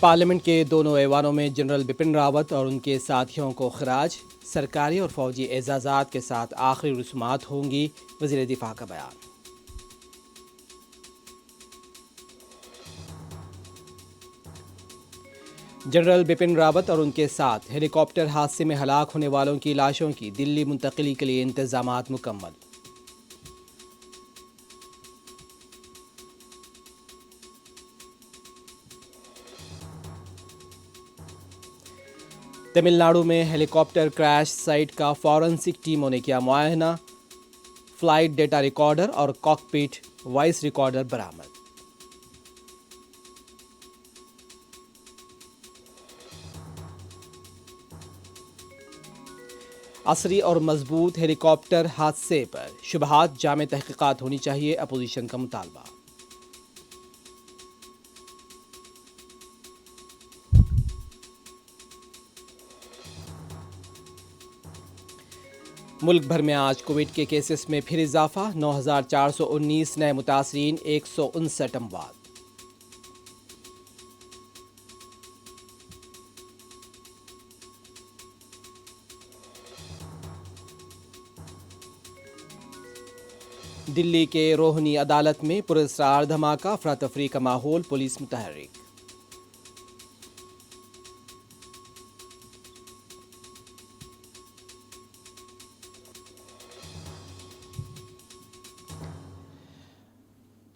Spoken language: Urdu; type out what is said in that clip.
پارلیمنٹ کے دونوں ایوانوں میں جنرل بپن راوت اور ان کے ساتھیوں کو خراج، سرکاری اور فوجی اعزازات کے ساتھ آخری رسومات ہوں گی، وزیر دفاع کا بیان۔ جنرل بپن راوت اور ان کے ساتھ ہیلی کاپٹر حادثے میں ہلاک ہونے والوں کی لاشوں کی دلی منتقلی کے لیے انتظامات مکمل۔ تمل ناڈو میں ہیلی کاپٹر کریش سائٹ کا فورنسک ٹیموں نے کیا معائنہ، فلائٹ ڈیٹا ریکارڈر اور کاک پٹ وائس ریکارڈر برآمد۔ عصری اور مضبوط ہیلی کاپٹر حادثے پر شبہات جامع تحقیقات ہونی چاہیے، اپوزیشن کا مطالبہ۔ ملک بھر میں آج کووڈ کے کیسز میں پھر اضافہ، 9419 نئے متاثرین، 159 اموات۔ دلی کے روہنی عدالت میں پراسرار دھماکہ، افراتفری کا ماحول، پولیس متحرک۔